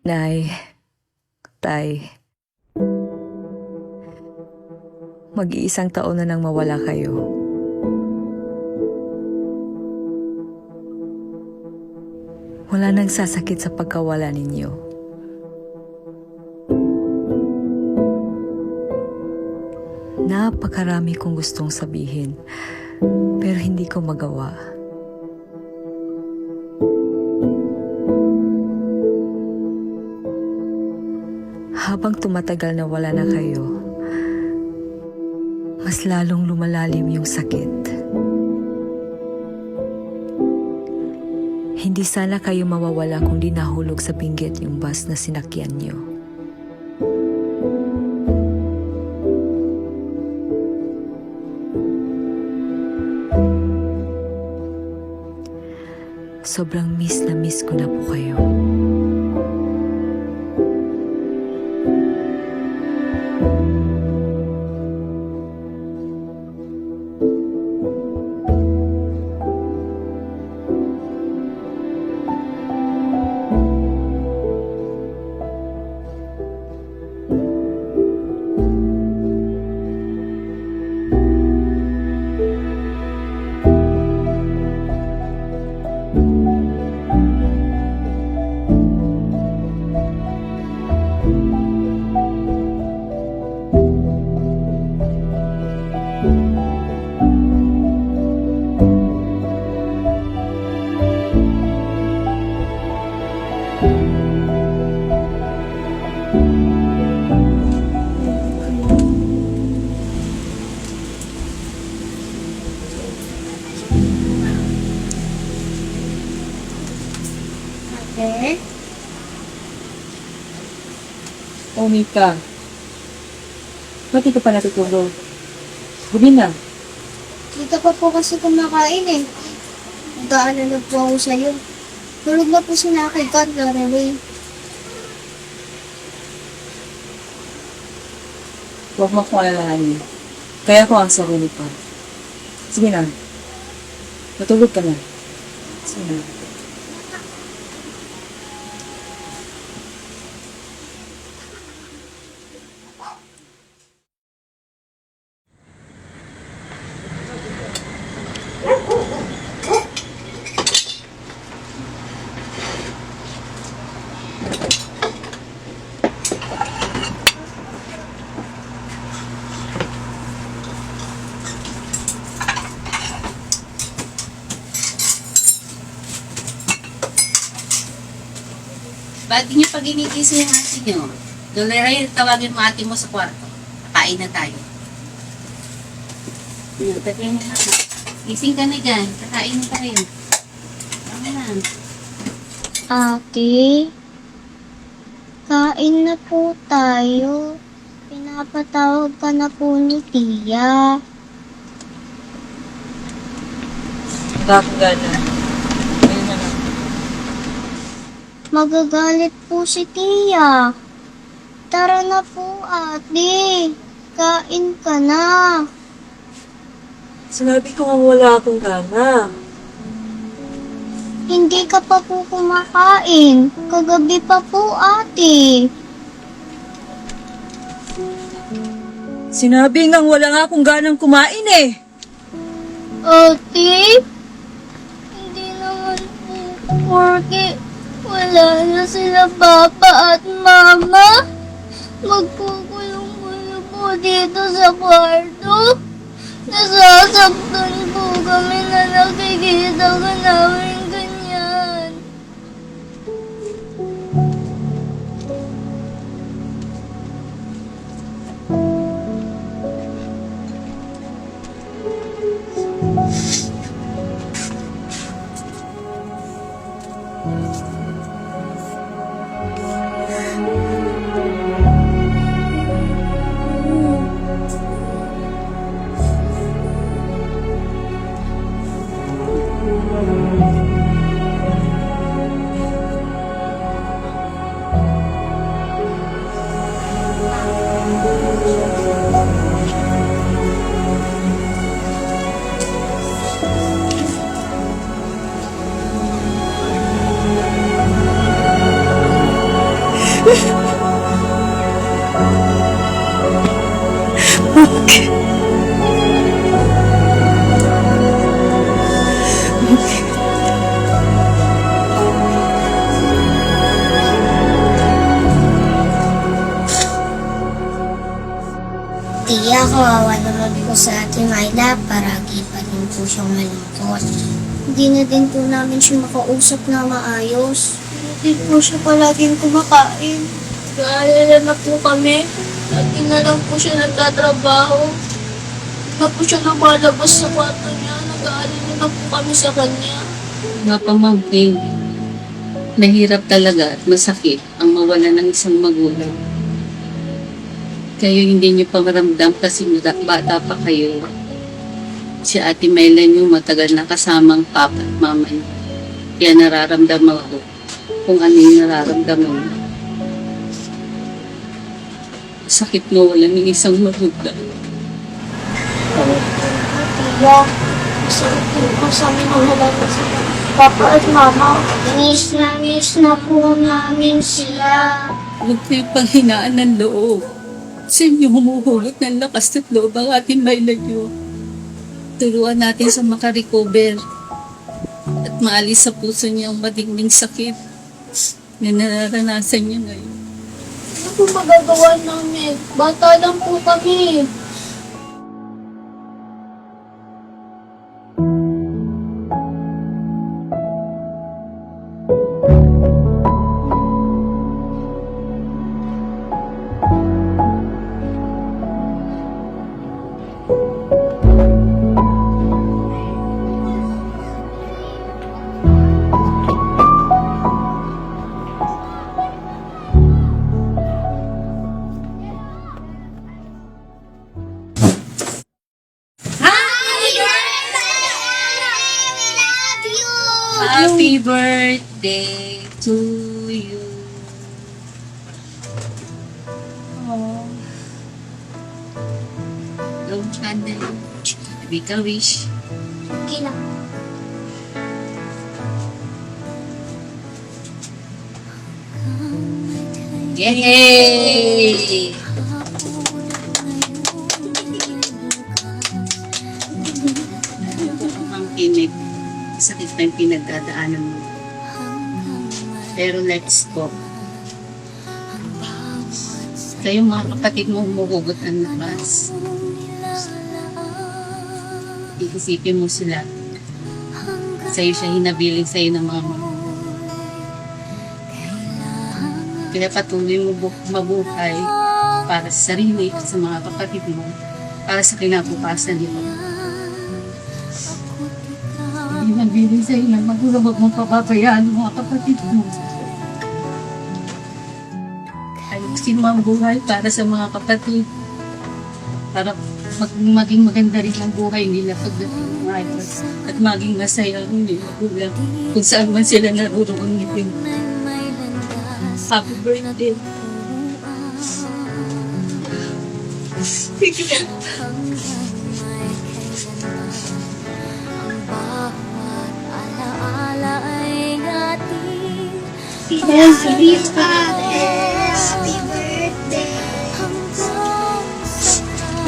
Nay, Tay, mag-iisang taon na nang mawala kayo. Wala nang sasakit sa pagkawala ninyo. Napakarami kong gustong sabihin, pero hindi ko magawa. Habang tumatagal na wala na kayo, mas lalong lumalalim yung sakit. Hindi sana kayo mawawala kung di nahulog sa pinggit yung bus na sinakyan niyo. Sobrang miss na miss ko na po kayo. Eh? Oh, Mika. Ba't di ka pa natutulog? Gabi na. Dito pa po kasi kumakain eh. Nagdaan na po ako sa'yo. Tulog na po sinakit Lorelei. Huwag mo akong alalahanin. Kaya ko ang sarili pa. Sige na. Matulog ka na. Sige na. Ba't di niyo pag inigising yung ate niyo? Lorelei, tawagin mo ate mo sa kwarto. Kain na tayo. Tagay na ka. Gising ka na dyan. Kakain na tayo. Tama na. Ate, kain na po tayo. Pinapatawag ka na po ni Tia. Wala akong gana. Ayun na lang. Magagalit po si Tia. Tara na po, ate. Kain ka na. Sinabi ko nga wala akong gana. Hindi ka pa po kumakain. Kagabi pa po, ate. Sinabi nga wala nga akong ganang kumain eh. Ate? Hindi naman po porke wala na sila papa at mama. Magkukulong-kulong po dito sa kwarto. Nasasaktan po kami na nakikita ka namin ganyan. lagi pa rin po siyang malungkot. Hindi na din po namin siya makausap na maayos. Hindi po siya palaging kumakain. Nag-aalala na po kami. Lagi na lang po siya nagtatrabaho. Hindi na po siya lumalabas sa kwarto niya. Nag-aalala na po kami sa kanya. Nga pa, Ma'am Ping, mahirap talaga at masakit ang mawala ng isang magulang. Kayo hindi niyo pa maramdam kasi bata pa kayo. Si Ate Mylan yung matagal na kasamang papa at mama niya. Kaya nararamdaman ko kung ano yung nararamdaman niya. Sakit mo wala ng isang magulang. Tiya, masarap po sa amin ang wala sa papa at mama. Miss na po namin sila. Huwag kayo panghinaan ng loob. Sa inyo humuhulot ng lakas at loob ang ating Mylan niyo. Turuan natin sa makarecover at maalis sa puso niya ang matinding sakit na nararanasan niya ngayon. Ano po magagawa namin? Bata lang po kami. Happy birthday to you. Oh. Don't candle. Make a wish. Okay lang. Yay! Ang kinig. Sakit na yung pinagdadaanan mo. Pero let's go. Kayo mga kapatid mo humuhugot ng lakas. Iisipin mo sila. Sa'yo siya hinabiling sa'yo ng mga kaya patuloy mo mabuhay para sa sarili at sa mga kapatid mo, para sa kinabukasan nila. Hindi nabiling sa'yo ng magulang, huwag mong papabayaan ang mga kapatid mo. Ayusin mo ang buhay para sa mga kapatid, para maging maganda rin ang buhay nila pagdating ng araw at maging masaya ang nila kung saan man sila naroon ngayon. Happy birthday. Thank you. Happy birthday.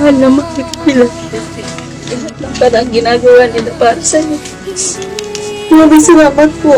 Alam mo, kailan parang ginagawa nila para sa'yo. Maraming salamat po.